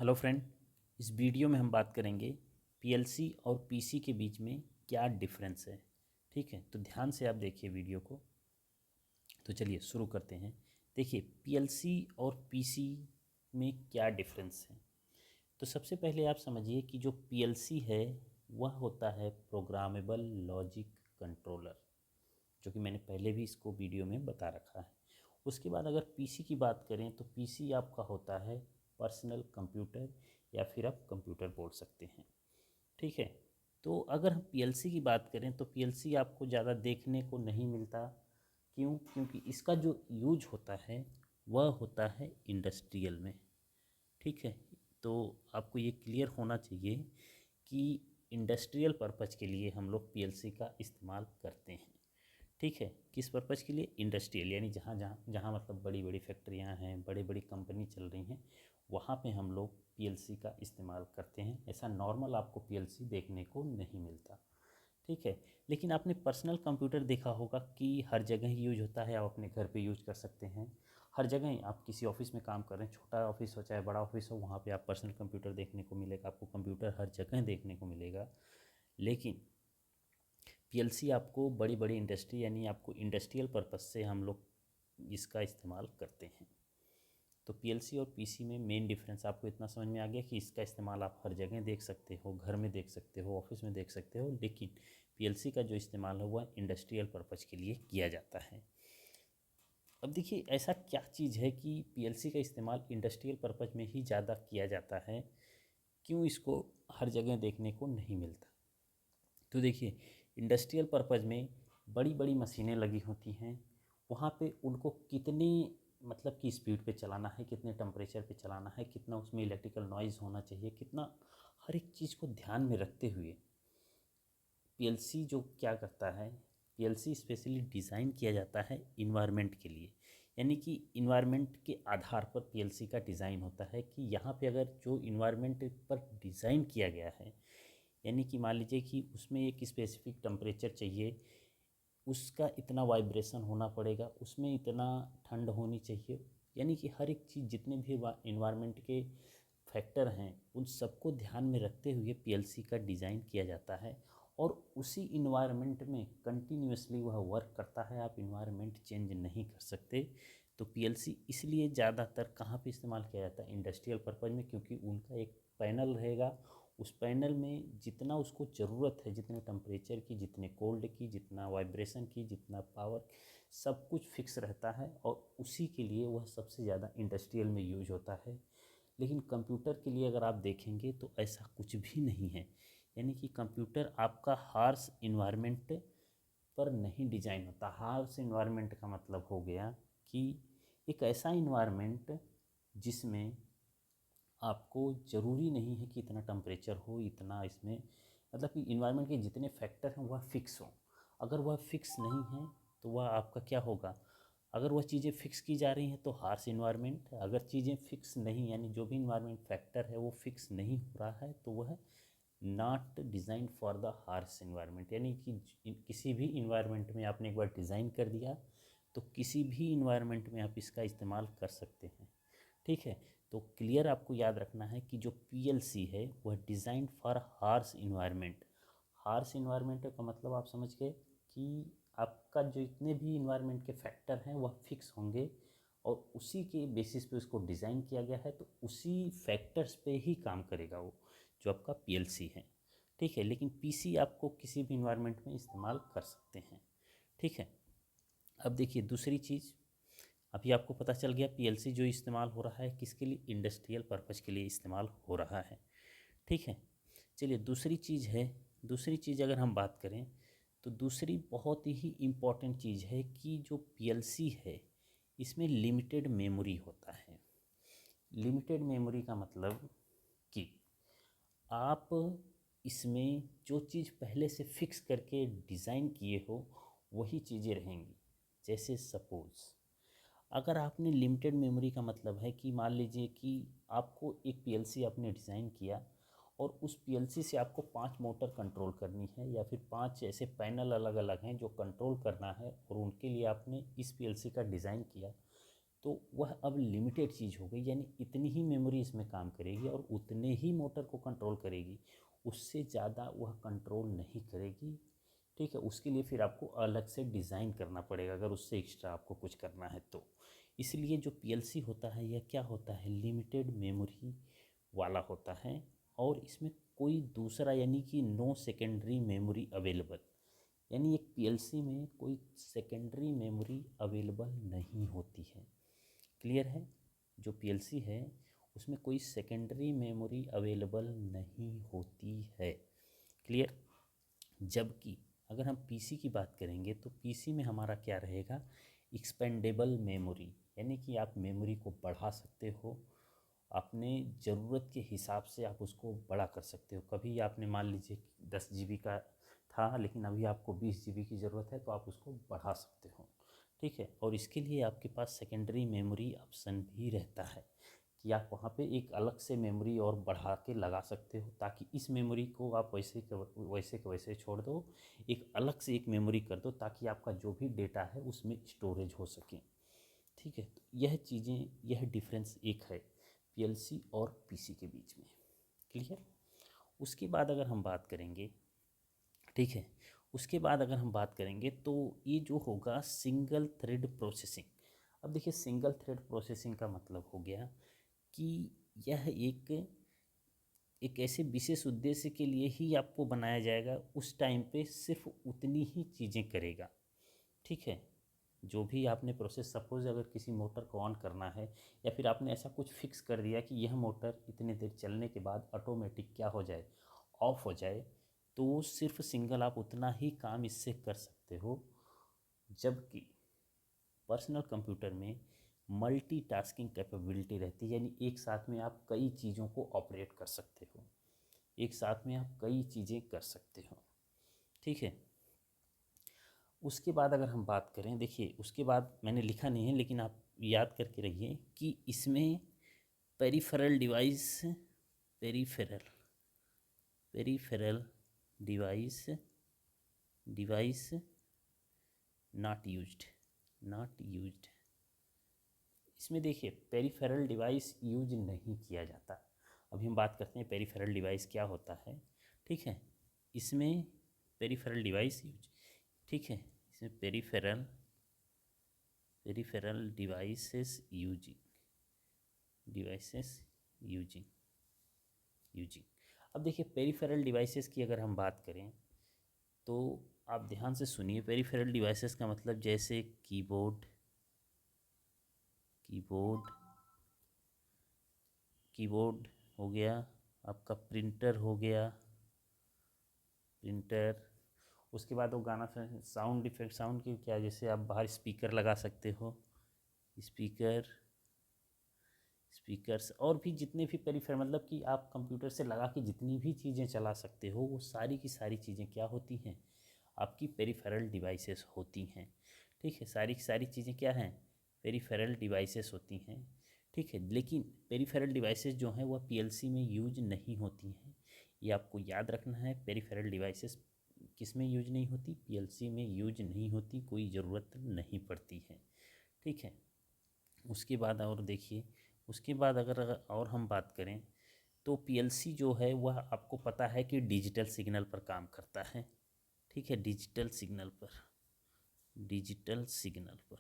Hello friend. इस video में हम बात करेंगे पीएलसी और पीसी के बीच में क्या डिफरेंस है। ठीक है, तो ध्यान से आप देखिए वीडियो को। तो चलिए शुरू करते हैं। देखिए पीएलसी और पीसी में क्या डिफरेंस है। तो सबसे पहले आप समझिए कि जो पीएलसी है वह होता है प्रोग्रामेबल लॉजिक कंट्रोलर, जो कि मैंने पहले भी इसको वीडियो में बता रखा है। उसके बाद अगर पीसी की बात करें तो पीसी आपका होता है पर्सनल कंप्यूटर, या फिर आप कंप्यूटर बोल सकते हैं। ठीक है, तो अगर हम पीएलसी की बात करें तो पीएलसी आपको ज़्यादा देखने को नहीं मिलता। क्यों? क्योंकि इसका जो यूज होता है वह होता है इंडस्ट्रियल में। ठीक है, तो आपको ये क्लियर होना चाहिए कि इंडस्ट्रियल पर्पज़ के लिए हम लोग पीएलसी का इस्तेमाल करते हैं। ठीक है, किस पर्पज़ के लिए? इंडस्ट्रियल, यानी जहाँ जहाँ जहाँ मतलब बड़ी बड़ी फैक्ट्रियाँ हैं, बड़ी बड़ी कंपनी चल रही हैं, वहाँ पे हम लोग पीएलसी का इस्तेमाल करते हैं। ऐसा नॉर्मल आपको पीएलसी देखने को नहीं मिलता। ठीक है, लेकिन आपने पर्सनल कंप्यूटर देखा होगा कि हर जगह ही यूज होता है। आप अपने घर पे यूज कर सकते हैं, हर जगह ही। आप किसी ऑफिस में काम कर रहे हैं, छोटा ऑफिस हो चाहे बड़ा ऑफिस हो, वहाँ पे आप पर्सनल कंप्यूटर देखने को मिलेगा। आपको कंप्यूटर हर जगह देखने को मिलेगा। लेकिन पीएलसी आपको बड़ी बड़ी इंडस्ट्री, यानी आपको इंडस्ट्रियल पर्पस से हम लोग इसका इस्तेमाल करते हैं। तो पीएलसी और पीसी में मेन डिफरेंस आपको इतना समझ में आ गया कि इसका इस्तेमाल आप हर जगह देख सकते हो, घर में देख सकते हो, ऑफिस में देख सकते हो। लेकिन पीएलसी का जो इस्तेमाल है वह इंडस्ट्रियल पर्पज़ के लिए किया जाता है। अब देखिए ऐसा क्या चीज़ है कि पीएलसी का इस्तेमाल इंडस्ट्रियल पर्पज़ में ही ज़्यादा किया जाता है, क्यों इसको हर जगह देखने को नहीं मिलता? तो देखिए इंडस्ट्रियल पर्पज़ में बड़ी बड़ी मशीनें लगी होती हैं। वहाँ पे उनको कितनी मतलब कि स्पीड पे चलाना है, कितने टेम्परेचर पे चलाना है, कितना उसमें इलेक्ट्रिकल नॉइज़ होना चाहिए, कितना, हर एक चीज़ को ध्यान में रखते हुए पीएलसी जो क्या करता है, पीएलसी स्पेशली डिज़ाइन किया जाता है इन्वायरमेंट के लिए। यानी कि इन्वायरमेंट के आधार पर पीएलसी का डिज़ाइन होता है कि यहाँ पे अगर जो इन्वायरमेंट पर डिज़ाइन किया गया है, यानी कि मान लीजिए कि उसमें एक स्पेसिफिक टेम्परेचर चाहिए, उसका इतना वाइब्रेशन होना पड़ेगा, उसमें इतना ठंड होनी चाहिए। यानी कि हर एक चीज़, जितने भी इन्वायरमेंट के फैक्टर हैं, उन सबको ध्यान में रखते हुए पीएलसी का डिज़ाइन किया जाता है। और उसी इन्वायरमेंट में कंटिन्यूसली वह वर्क करता है। आप इन्वायरमेंट चेंज नहीं कर सकते। तो पीएलसी इसलिए ज़्यादातर कहाँ पे इस्तेमाल किया जाता है? इंडस्ट्रियल पर्पज़ में, क्योंकि उनका एक पैनल रहेगा। उस पैनल में जितना उसको ज़रूरत है, जितने टेम्परेचर की, जितने कोल्ड की, जितना वाइब्रेशन की, जितना पावर, सब कुछ फिक्स रहता है। और उसी के लिए वह सबसे ज़्यादा इंडस्ट्रियल में यूज होता है। लेकिन कंप्यूटर के लिए अगर आप देखेंगे तो ऐसा कुछ भी नहीं है। यानी कि कंप्यूटर आपका हार्श इन्वायरमेंट पर नहीं डिजाइन होता। हार्श इन्वायरमेंट का मतलब हो गया कि एक ऐसा इन्वायरमेंट जिसमें आपको ज़रूरी नहीं है कि इतना टेम्परेचर हो, इतना इसमें, मतलब कि इन्वायरमेंट के जितने फैक्टर हैं वह फिक्स हों। अगर वह फिक्स नहीं है तो वह आपका क्या होगा? अगर वह चीज़ें फिक्स की जा रही हैं तो हार्श इन्वायरमेंट। अगर चीज़ें फिक्स नहीं, यानी जो भी इन्वायरमेंट फैक्टर है वो फिक्स नहीं हो रहा है, तो वह not design for the harsh environment. यानी कि किसी भी इन्वायरमेंट में आपने एक बार डिज़ाइन कर दिया तो किसी भी इन्वायरमेंट में आप इसका इस्तेमाल कर सकते हैं। ठीक है, तो क्लियर आपको याद रखना है कि जो पीएलसी है वह design for harsh environment. Harsh environment का मतलब आप समझ गए कि आपका जो इतने भी इन्वायरमेंट के फैक्टर हैं वह फिक्स होंगे, और उसी के बेसिस पे उसको डिज़ाइन किया गया है। तो उसी फैक्टर्स पे ही काम करेगा वो, जो आपका पीएलसी है। ठीक है, लेकिन पीसी आपको किसी भी इन्वायरमेंट में इस्तेमाल कर सकते हैं। ठीक है, अब देखिए दूसरी चीज़, अभी आपको पता चल गया पीएलसी जो इस्तेमाल हो रहा है किसके लिए? इंडस्ट्रियल पर्पज़ के लिए इस्तेमाल हो रहा है। ठीक है, चलिए दूसरी चीज़ है। दूसरी चीज़ अगर हम बात करें तो दूसरी बहुत ही इम्पॉर्टेंट चीज़ है कि जो पीएलसी है इसमें लिमिटेड मेमोरी होता है। लिमिटेड मेमोरी का मतलब कि आप इसमें जो चीज़ पहले से फिक्स करके डिज़ाइन किए हो वही चीज़ें रहेंगी। जैसे सपोज़ अगर आपने लिमिटेड मेमोरी का मतलब है कि मान लीजिए कि आपको एक पीएलसी आपने डिज़ाइन किया, और उस पीएलसी से आपको 5 मोटर कंट्रोल करनी है, या फिर 5 ऐसे पैनल अलग अलग हैं जो कंट्रोल करना है, और उनके लिए आपने इस पीएलसी का डिज़ाइन किया। तो वह अब लिमिटेड चीज़ हो गई, यानी इतनी ही मेमोरी इसमें काम करेगी और उतने ही मोटर को कंट्रोल करेगी, उससे ज़्यादा वह कंट्रोल नहीं करेगी। ठीक है, उसके लिए फिर आपको अलग से डिज़ाइन करना पड़ेगा अगर उससे एक्स्ट्रा आपको कुछ करना है तो। इसलिए जो पीएलसी होता है यह क्या होता है, लिमिटेड मेमोरी वाला होता है, और इसमें कोई दूसरा यानी कि नो सेकेंडरी मेमोरी अवेलेबल, यानी एक पीएलसी में कोई सेकेंडरी मेमोरी अवेलेबल नहीं होती है। क्लियर है, जो पीएलसी है उसमें कोई सेकेंडरी मेमोरी अवेलेबल नहीं होती है। क्लियर। जबकि अगर हम पीसी की बात करेंगे तो पीसी में हमारा क्या रहेगा, एक्सपेंडेबल मेमोरी, यानी कि आप मेमोरी को बढ़ा सकते हो, अपने ज़रूरत के हिसाब से आप उसको बड़ा कर सकते हो। कभी आपने मान लीजिए 10 GB का था लेकिन अभी आपको 20 GB की ज़रूरत है तो आप उसको बढ़ा सकते हो। ठीक है, और इसके लिए आपके पास सेकेंडरी मेमोरी ऑप्शन भी रहता है कि आप वहाँ पे एक अलग से मेमोरी और बढ़ा के लगा सकते हो, ताकि इस मेमोरी को आप वैसे के वैसे छोड़ दो, एक अलग से एक मेमोरी कर दो ताकि आपका जो भी डेटा है उसमें स्टोरेज हो सके। ठीक है, तो यह चीज़ें, यह डिफरेंस एक है पीएलसी और पीसी के बीच में। क्लियर। उसके बाद अगर हम बात करेंगे, ठीक है, उसके बाद अगर हम बात करेंगे तो ये जो होगा सिंगल थ्रेड प्रोसेसिंग। अब देखिए सिंगल थ्रेड प्रोसेसिंग का मतलब हो गया कि यह एक ऐसे विशेष उद्देश्य के लिए ही आपको बनाया जाएगा, उस टाइम पे सिर्फ उतनी ही चीज़ें करेगा। ठीक है, जो भी आपने प्रोसेस, सपोज अगर किसी मोटर को ऑन करना है या फिर आपने ऐसा कुछ फिक्स कर दिया कि यह मोटर इतनी देर चलने के बाद ऑटोमेटिक क्या हो जाए, ऑफ हो जाए, तो सिर्फ सिंगल आप उतना ही काम इससे कर सकते हो। जबकि पर्सनल कंप्यूटर में मल्टीटास्किंग कैपेबिलिटी रहती है, यानी एक साथ में आप कई चीज़ों को ऑपरेट कर सकते हो, एक साथ में आप कई चीज़ें कर सकते हो। ठीक है, उसके बाद अगर हम बात करें, देखिए उसके बाद मैंने लिखा नहीं है लेकिन आप याद करके रहिए कि इसमें peripheral device, peripheral peripheral device device not used, not used, इसमें देखिए पेरिफेरल डिवाइस यूज नहीं किया जाता। अभी हम बात करते हैं पेरिफेरल डिवाइस क्या होता है। ठीक है, इसमें पेरिफेरल डिवाइस यूज, ठीक है, इसमें peripheral peripheral devices using, devices using using अब देखिए पेरिफेरल डिवाइसेस की अगर हम बात करें तो आप ध्यान से सुनिए। पेरिफेरल डिवाइसेस का मतलब जैसे कीबोर्ड, कीबोर्ड कीबोर्ड हो गया, आपका प्रिंटर हो गया, प्रिंटर। उसके बाद वो गाना, साउंड इफेक्ट, साउंड की क्या, जैसे आप बाहर स्पीकर लगा सकते हो, स्पीकर, स्पीकर्स, और भी जितने भी पेरिफेरल, मतलब कि आप कंप्यूटर से लगा के जितनी भी चीज़ें चला सकते हो वो सारी की सारी चीज़ें क्या होती हैं, आपकी पेरिफेरल डिवाइसेस होती हैं। ठीक है, सारी की सारी चीज़ें क्या हैं, पेरिफेरल डिवाइसेस होती हैं। ठीक है, लेकिन पेरिफेरल डिवाइसेस जो हैं वह पीएलसी में यूज नहीं होती हैं, ये आपको याद रखना है। पेरिफेरल डिवाइसेस किस में यूज नहीं होती, पीएलसी में यूज नहीं होती, कोई ज़रूरत नहीं पड़ती है। ठीक है, उसके बाद और देखिए, उसके बाद अगर और हम बात करें तो पीएलसी जो है वह आपको पता है कि डिजिटल सिग्नल पर काम करता है। ठीक है, डिजिटल सिग्नल पर, डिजिटल सिग्नल पर,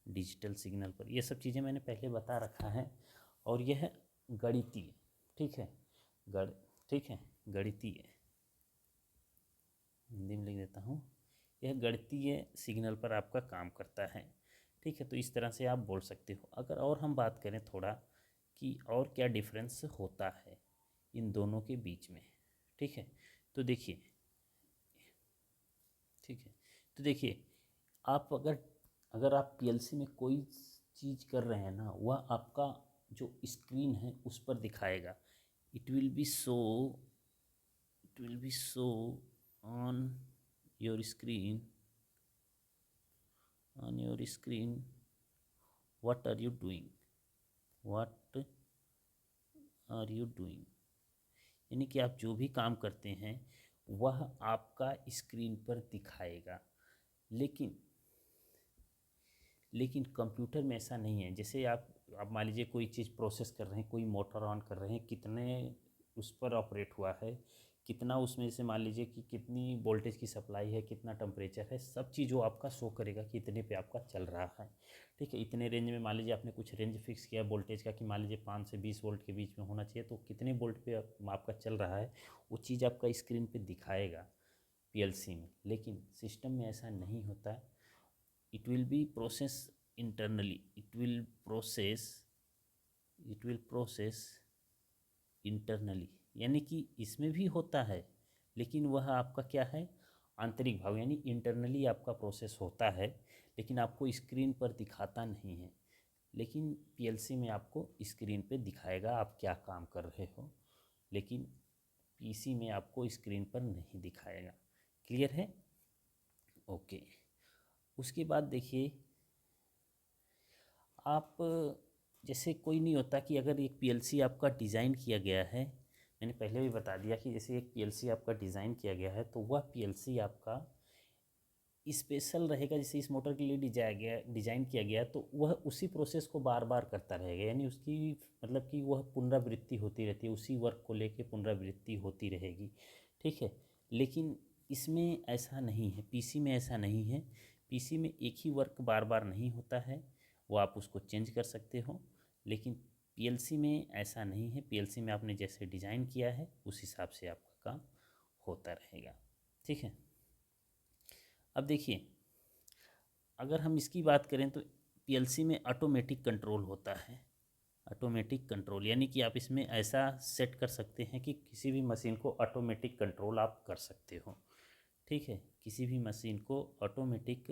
डिजिटल सिग्नल पर, ये सब चीज़ें मैंने पहले बता रखा है। और यह गणितीय, ठीक है, गण ठीक है, गणितीय, हिंदी में लिख देता हूँ, यह गणितीय सिग्नल पर आपका काम करता है। ठीक है, तो इस तरह से आप बोल सकते हो। अगर और हम बात करें थोड़ा कि और क्या डिफरेंस होता है इन दोनों के बीच में। ठीक है, तो देखिए, ठीक है, तो देखिए, आप अगर अगर आप पीएलसी में कोई चीज़ कर रहे हैं ना, वह आपका जो स्क्रीन है उस पर दिखाएगा। It will be show, it will be show on your screen, on your screen what are you doing, what are you doing, यानी कि आप जो भी काम करते हैं वह आपका स्क्रीन पर दिखाएगा। लेकिन लेकिन कंप्यूटर में ऐसा नहीं है। जैसे आप मान लीजिए कोई चीज़ प्रोसेस कर रहे हैं, कोई मोटर ऑन कर रहे हैं, कितने उस पर ऑपरेट हुआ है, कितना उसमें से मान लीजिए कि कितनी वोल्टेज की सप्लाई है, कितना टेम्परेचर है, सब चीज़ वो आपका शो करेगा कि इतने पे आपका चल रहा है। ठीक है, इतने रेंज में मान लीजिए आपने कुछ रेंज फिक्स किया वोल्टेज का कि मान लीजिए 5 से 20 वोल्ट के बीच में होना चाहिए, तो कितने वोल्ट पे आपका चल रहा है वो चीज़ आपका स्क्रीन पे दिखाएगा पीएलसी में। लेकिन सिस्टम में ऐसा नहीं होता। It will be process internally, it will process internally, यानी कि इसमें भी होता है लेकिन वह आपका क्या है, आंतरिक भाग, यानी इंटरनली आपका प्रोसेस होता है लेकिन आपको स्क्रीन पर दिखाता नहीं है। लेकिन पीएलसी में आपको स्क्रीन पे दिखाएगा आप क्या काम कर रहे हो, लेकिन पीसी में आपको स्क्रीन पर नहीं दिखाएगा। क्लियर है? ओके। उसके बाद देखिए आप, जैसे कोई नहीं होता कि अगर एक पीएलसी आपका डिज़ाइन किया गया है, मैंने पहले भी बता दिया कि जैसे एक पीएलसी आपका डिज़ाइन किया गया है तो वह पीएलसी आपका स्पेशल रहेगा। जैसे इस मोटर के लिए डिज़ाइन किया गया तो वह उसी प्रोसेस को बार बार करता रहेगा, यानी उसकी मतलब कि वह पुनरावृत्ति होती रहती है, उसी वर्क को लेके पुनरावृत्ति होती रहेगी। ठीक है, लेकिन इसमें ऐसा नहीं है, पीसी में ऐसा नहीं है। पीसी में एक ही वर्क बार बार नहीं होता है, वो आप उसको चेंज कर सकते हो, लेकिन पीएलसी में ऐसा नहीं है। पीएलसी में आपने जैसे डिज़ाइन किया है उस हिसाब से आपका काम होता रहेगा। ठीक है, अब देखिए अगर हम इसकी बात करें तो पीएलसी में ऑटोमेटिक कंट्रोल होता है। ऑटोमेटिक कंट्रोल यानी कि आप इसमें ऐसा सेट कर सकते हैं कि किसी भी मशीन को ऑटोमेटिक कंट्रोल आप कर सकते हो। ठीक है, किसी भी मशीन को ऑटोमेटिक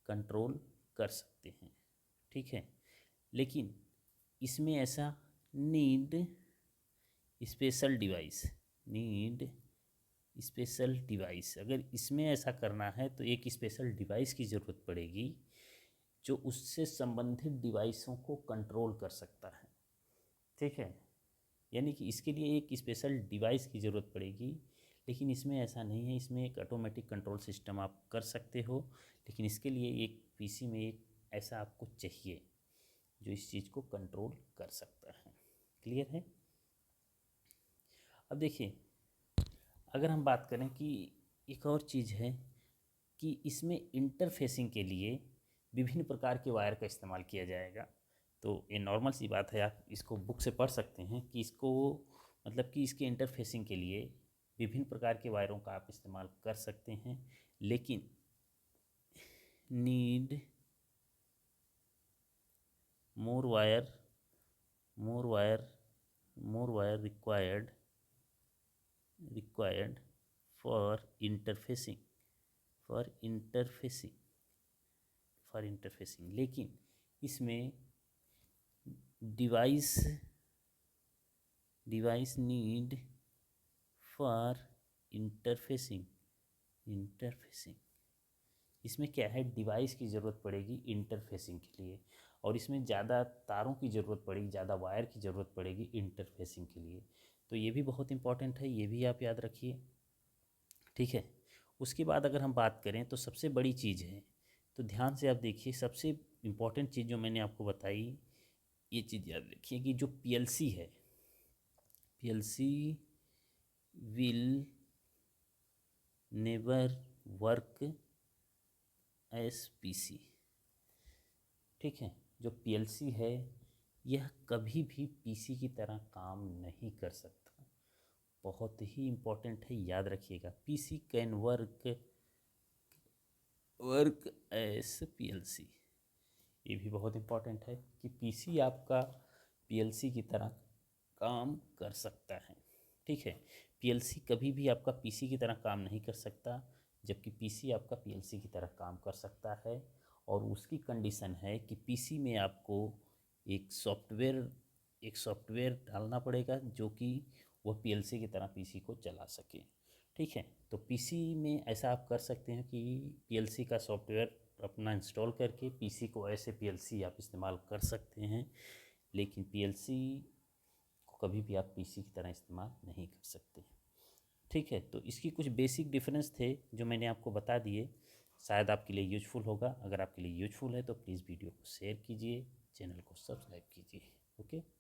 कंट्रोल कर सकते हैं। ठीक है, लेकिन इसमें ऐसा need special device, need special device, अगर इसमें ऐसा करना है तो एक स्पेशल डिवाइस की ज़रूरत पड़ेगी जो उससे संबंधित डिवाइसों को कंट्रोल कर सकता है। ठीक है, यानी कि इसके लिए एक स्पेशल डिवाइस की ज़रूरत पड़ेगी, लेकिन इसमें ऐसा नहीं है। इसमें एक ऑटोमेटिक कंट्रोल सिस्टम आप कर सकते हो, लेकिन इसके लिए एक पीसी में एक ऐसा आपको चाहिए जो इस चीज़ को कंट्रोल कर सकता है। क्लियर है? अब देखिए अगर हम बात करें कि एक और चीज़ है कि इसमें इंटरफेसिंग के लिए विभिन्न प्रकार के वायर का इस्तेमाल किया जाएगा। तो ये नॉर्मल सी बात है, आप इसको बुक से पढ़ सकते हैं कि इसको मतलब कि इसके इंटरफेसिंग के लिए विभिन्न प्रकार के वायरों का आप इस्तेमाल कर सकते हैं, लेकिन need more wire more wire more wire required for interfacing for interfacing for interfacing लेकिन इसमें डिवाइस नीड फॉर इंटरफेसिंग इसमें क्या है, डिवाइस की ज़रूरत पड़ेगी इंटरफेसिंग के लिए, और इसमें ज़्यादा तारों की ज़रूरत पड़ेगी, ज़्यादा वायर की ज़रूरत पड़ेगी इंटरफेसिंग के लिए। तो ये भी बहुत इंपॉर्टेंट है, ये भी आप याद रखिए। ठीक है, उसके बाद अगर हम बात करें तो सबसे बड़ी चीज़ है, तो ध्यान से आप देखिए, सबसे इम्पॉर्टेंट चीज़ जो मैंने आपको बताई, ये चीज़ याद रखिए कि जो पीएलसी है, PLC will never work S PC. ठीक है, जो पीएलसी है यह कभी भी पीसी की तरह काम नहीं कर सकता। बहुत ही इम्पोर्टेंट है, याद रखिएगा। PC can work S PLC, ये भी बहुत इम्पोर्टेंट है कि पीसी आपका पीएलसी की तरह काम कर सकता है। ठीक है, पीएलसी कभी भी आपका पीसी की तरह काम नहीं कर सकता, जबकि पीसी आपका पीएलसी की तरह काम कर सकता है। और उसकी कंडीशन है कि पीसी में आपको एक सॉफ्टवेयर डालना पड़ेगा जो कि वह पीएलसी की तरह पीसी को चला सके। ठीक है, तो पीसी में ऐसा आप कर सकते हैं कि पीएलसी का सॉफ्टवेयर अपना इंस्टॉल करके पीसी को ऐसे पीएलसी आप इस्तेमाल कर सकते हैं, लेकिन पीएलसी को कभी भी आप पीसी की तरह इस्तेमाल नहीं कर सकते। ठीक है, तो इसकी कुछ बेसिक डिफरेंस थे जो मैंने आपको बता दिए। शायद आपके लिए यूजफुल होगा। अगर आपके लिए यूजफुल है तो प्लीज़ वीडियो को शेयर कीजिए, चैनल को सब्सक्राइब कीजिए। ओके।